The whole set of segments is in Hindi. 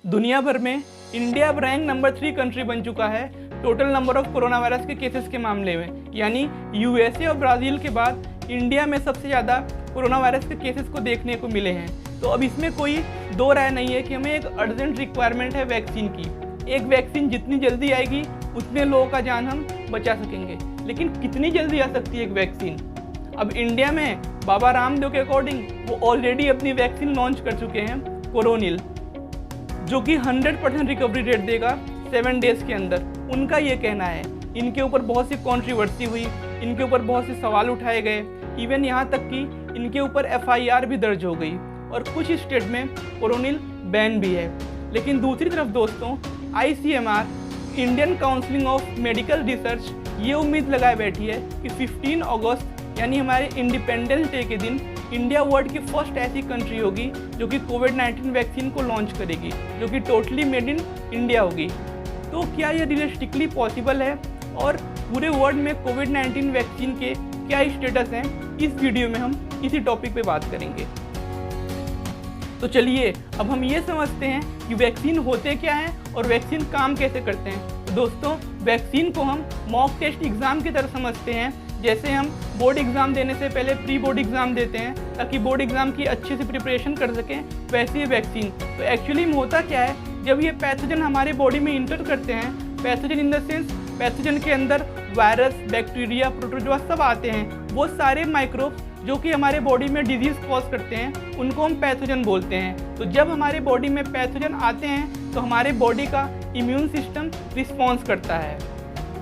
दुनिया भर में इंडिया अब रैंक नंबर 3 कंट्री बन चुका है total number of corona virus के केसेस के मामले में। यानी यूएसए और ब्राज़ील के बाद इंडिया में सबसे ज़्यादा कोरोना वायरस के केसेस को देखने को मिले हैं। तो अब इसमें कोई दो राय नहीं है कि हमें एक अर्जेंट रिक्वायरमेंट है वैक्सीन की। एक वैक्सीन जितनी जल्दी आएगी उतने लोगों का जान हम बचा सकेंगे। लेकिन कितनी जल्दी आ सकती है एक वैक्सीन? अब इंडिया में बाबा रामदेव के अकॉर्डिंग वो ऑलरेडी अपनी वैक्सीन लॉन्च कर चुके हैं कोरोनिल, जो कि 100% रिकवरी रेट देगा 7 डेज़ के अंदर। उनका ये कहना है। इनके ऊपर बहुत सी कंट्रोवर्सी हुई, इनके ऊपर बहुत से सवाल उठाए गए, इवन यहाँ तक कि इनके ऊपर FIR भी दर्ज हो गई और कुछ स्टेट में कोरोनिल बैन भी है। लेकिन दूसरी तरफ दोस्तों, ICMR Indian council of medical research ये उम्मीद लगाए बैठी है कि 15 अगस्त यानी हमारे इंडिपेंडेंस डे के दिन इंडिया वर्ल्ड की फर्स्ट ऐसी कंट्री होगी जो कि कोविड-19 वैक्सीन को लॉन्च करेगी, जो कि टोटली मेड इन इंडिया होगी। तो क्या ये रियलिस्टिकली पॉसिबल है और पूरे वर्ल्ड में कोविड-19 वैक्सीन के क्या स्टेटस हैं, इस वीडियो में हम इसी टॉपिक पे बात करेंगे। तो चलिए अब हम ये समझते हैं कि वैक्सीन होते क्या हैं और वैक्सीन काम कैसे करते हैं। तो दोस्तों, वैक्सीन को हम मॉक टेस्ट एग्ज़ाम की तरह समझते हैं। जैसे हम बोर्ड एग्ज़ाम देने से पहले प्री बोर्ड एग्ज़ाम देते हैं ताकि बोर्ड एग्ज़ाम की अच्छे से प्रिपरेशन कर सकें, वैसे ही वैक्सीन। तो एक्चुअली में होता क्या है, जब ये पैथोजन हमारे बॉडी में इंटर करते हैं, pathogen in the sense pathogen के अंदर वायरस, बैक्टीरिया, प्रोटोजोआ सब आते हैं। वो सारे माइक्रोब्स जो कि हमारे बॉडी में डिजीज़ कॉज करते हैं उनको हम पैथोजन बोलते हैं। तो जब हमारे बॉडी में पैथोजन आते हैं तो हमारे बॉडी का इम्यून सिस्टम रिस्पॉन्स करता है।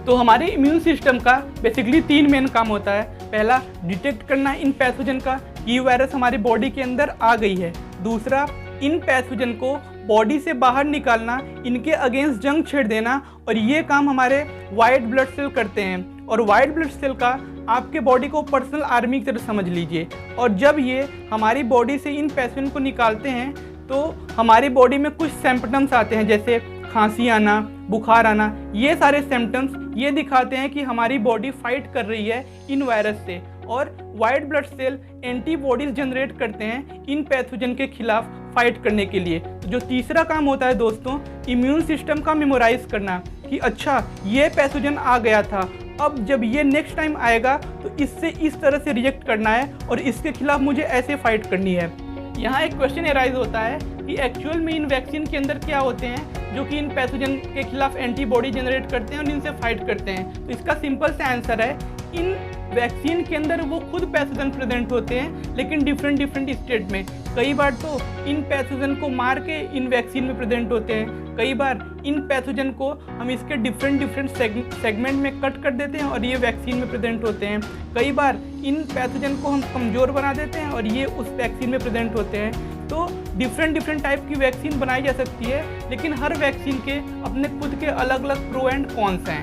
तो हमारे इम्यून सिस्टम का बेसिकली 3 मेन काम होता है। पहला, डिटेक्ट करना इन पैथोजन का कि ये वायरस हमारे बॉडी के अंदर आ गई है। दूसरा, इन पैथोजन को बॉडी से बाहर निकालना, इनके अगेंस्ट जंग छेड़ देना, और ये काम हमारे वाइट ब्लड सेल करते हैं। और वाइट ब्लड सेल का आपके बॉडी को पर्सनल आर्मी की तरह समझ लीजिए। और जब ये हमारी बॉडी से इन पैथोजन को निकालते हैं तो हमारी बॉडी में कुछ सिम्पटम्स आते हैं, जैसे खांसी आना, बुखार आना। ये सारे सिम्पटम्स ये दिखाते हैं कि हमारी बॉडी फाइट कर रही है इन वायरस से, और white blood cell antibodies generate करते हैं इन पैथोजन के खिलाफ फाइट करने के लिए। तो जो तीसरा काम होता है दोस्तों, इम्यून सिस्टम का मेमोराइज करना कि अच्छा ये पैथोजन आ गया था, अब जब ये नेक्स्ट टाइम आएगा तो इससे इस तरह से रिएक्ट करना है और इसके खिलाफ मुझे ऐसे फाइट करनी है। यहाँ एक क्वेश्चन एराइज होता है कि एक्चुअल में इन वैक्सीन के अंदर क्या होते हैं जो कि इन पैथोजन के खिलाफ एंटीबॉडी जनरेट करते हैं और इनसे फाइट करते हैं। तो इसका सिंपल सा आंसर है, इन वैक्सीन के अंदर वो खुद पैथोजन प्रेजेंट होते हैं लेकिन डिफरेंट स्टेट में। कई बार तो इन पैथोजन को मार के इन वैक्सीन में प्रेजेंट होते हैं, कई बार इन पैथोजन को हम इसके डिफरेंट सेगमेंट में कट कर देते हैं और ये वैक्सीन में प्रेजेंट होते हैं। कई बार इन पैथोजन को हम कमज़ोर बना देते हैं और ये उस वैक्सीन में प्रेजेंट होते हैं। तो डिफरेंट टाइप की वैक्सीन बनाई जा सकती है, लेकिन हर वैक्सीन के अपने खुद के अलग अलग प्रो एंड कॉन्स हैं।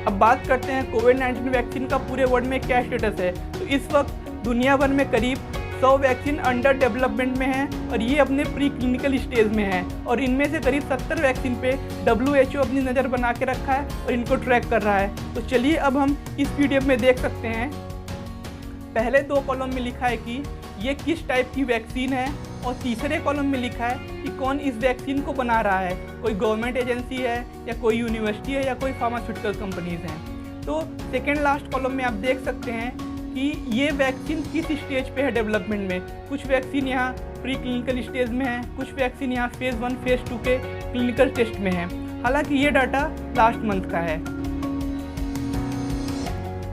अब बात करते हैं कोविड-19 वैक्सीन का पूरे वर्ल्ड में क्या स्टेटस है। तो इस वक्त दुनिया भर में करीब 100 वैक्सीन अंडर डेवलपमेंट में हैं और ये अपने प्री क्लिनिकल स्टेज में हैं, और इनमें से करीब 70 वैक्सीन पे WHO अपनी नज़र बना के रखा है और इनको ट्रैक कर रहा है। तो चलिए अब हम इस PDF में देख सकते हैं। पहले 2 कॉलम में लिखा है कि ये किस टाइप की वैक्सीन है, और तीसरे कॉलम में लिखा है कि कौन इस वैक्सीन को बना रहा है, कोई गवर्नमेंट एजेंसी है या कोई यूनिवर्सिटी है या कोई फार्मास्यूटिकल कंपनीज हैं। तो सेकेंड लास्ट कॉलम में आप देख सकते हैं कि ये वैक्सीन किस स्टेज पे है डेवलपमेंट में। कुछ वैक्सीन यहाँ प्री क्लिनिकल स्टेज में है, कुछ वैक्सीन यहाँ फेज़ 1 फेज़ 2 के क्लिनिकल टेस्ट में है। हालांकि ये डाटा लास्ट मंथ का है।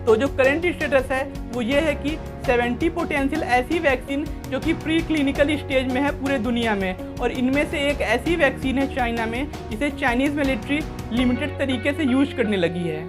तो जो करंट स्टेटस है वो ये है कि 70 पोटेंशियल ऐसी वैक्सीन जो कि प्री क्लिनिकल स्टेज में है पूरे दुनिया में, और इनमें से एक ऐसी वैक्सीन है चाइना में जिसे चाइनीज़ मिलिट्री लिमिटेड तरीके से यूज करने लगी है।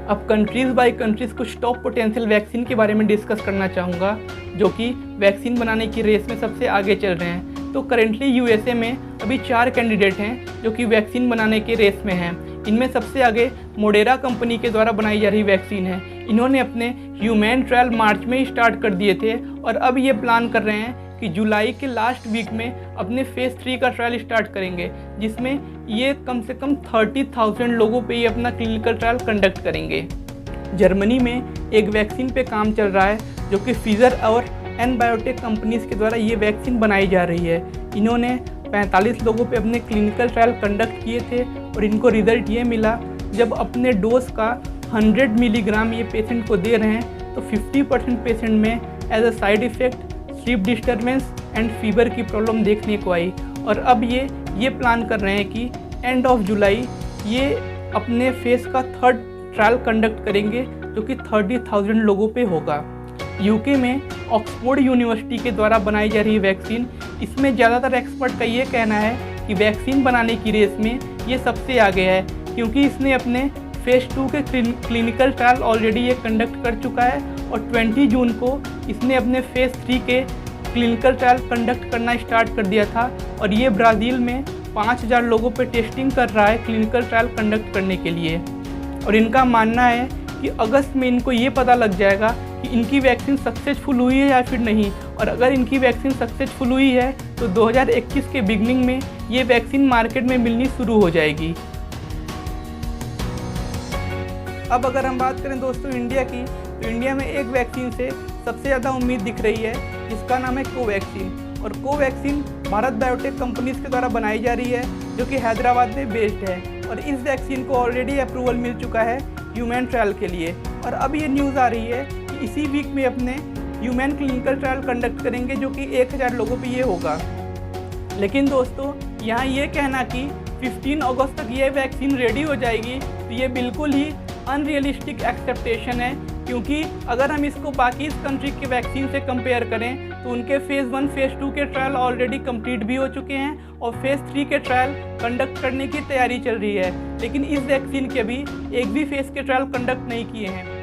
अब कंट्रीज़ बाय कंट्रीज़ कुछ टॉप पोटेंशियल वैक्सीन के बारे में डिस्कस करना चाहूँगा जो कि वैक्सीन बनाने की रेस में सबसे आगे चल रहे हैं। तो करेंटली यूएसए में अभी 4 कैंडिडेट हैं जो कि वैक्सीन बनाने के रेस में हैं। इनमें सबसे आगे मोडेरा कंपनी के द्वारा बनाई जा रही वैक्सीन है। इन्होंने अपने ह्यूमन ट्रायल मार्च में ही स्टार्ट कर दिए थे और अब ये प्लान कर रहे हैं कि जुलाई के लास्ट वीक में अपने फेज़ 3 का ट्रायल स्टार्ट करेंगे, जिसमें ये कम से कम 30,000 लोगों पे ये अपना क्लिनिकल ट्रायल कंडक्ट करेंगे। जर्मनी में एक वैक्सीन पे काम चल रहा है जो कि फाइजर और एनबायोटेक कंपनीज़ के द्वारा ये वैक्सीन बनाई जा रही है। इन्होंने 45 लोगों पे अपने क्लिनिकल ट्रायल कंडक्ट किए थे और इनको रिजल्ट ये मिला, जब अपने डोज का 100 मिलीग्राम ये पेशेंट को दे रहे हैं तो 50% पेशेंट में as a side effect sleep disturbance and fever की प्रॉब्लम देखने को आई। और अब ये प्लान कर रहे हैं कि एंड ऑफ जुलाई ये अपने फेज़ का 3rd ट्रायल कंडक्ट करेंगे जो कि 30,000 लोगों पे होगा। यूके में ऑक्सफोर्ड यूनिवर्सिटी के द्वारा बनाई जा रही वैक्सीन, इसमें ज़्यादातर एक्सपर्ट का ये कहना है कि वैक्सीन बनाने की रेस में ये सबसे आगे है, क्योंकि इसने अपने फेज़ 2 के क्लिनिकल ट्रायल ऑलरेडी ये कंडक्ट कर चुका है और 20 जून को इसने अपने फेज़ 3 के क्लिनिकल ट्रायल कंडक्ट करना स्टार्ट कर दिया था। और ये ब्राज़ील में 5000 लोगों पे टेस्टिंग कर रहा है क्लिनिकल ट्रायल कंडक्ट करने के लिए। और इनका मानना है कि अगस्त में इनको ये पता लग जाएगा कि इनकी वैक्सीन सक्सेसफुल हुई है या फिर नहीं। और अगर इनकी वैक्सीन सक्सेसफुल हुई है तो 2021 के बिगनिंग में ये वैक्सीन मार्केट में मिलनी शुरू हो जाएगी। अब अगर हम बात करें दोस्तों इंडिया की, तो इंडिया में एक वैक्सीन से सबसे ज़्यादा उम्मीद दिख रही है, जिसका नाम है कोवैक्सीन। और कोवैक्सीन भारत बायोटेक कंपनीज़ के द्वारा बनाई जा रही है, जो कि हैदराबाद में बेस्ड है। और इस वैक्सीन को ऑलरेडी अप्रूवल मिल चुका है ह्यूमन ट्रायल के लिए। और अब ये न्यूज़ आ रही है कि इसी वीक में अपने ह्यूमन क्लिनिकल ट्रायल कंडक्ट करेंगे, जो कि 1000 लोगों पे ये होगा। लेकिन दोस्तों यहाँ ये कहना कि 15 अगस्त तक ये वैक्सीन रेडी हो जाएगी, तो ये बिल्कुल ही अनरियलिस्टिक एक्सेप्टेशन है, क्योंकि अगर हम इसको बाकी इस कंट्री के वैक्सीन से कंपेयर करें तो उनके फेज़ 1 फेज़ 2 के ट्रायल ऑलरेडी कंप्लीट भी हो चुके हैं और फेज़ 3 के ट्रायल कंडक्ट करने की तैयारी चल रही है। लेकिन इस वैक्सीन के भी एक भी फेज़ के ट्रायल कंडक्ट नहीं किए हैं।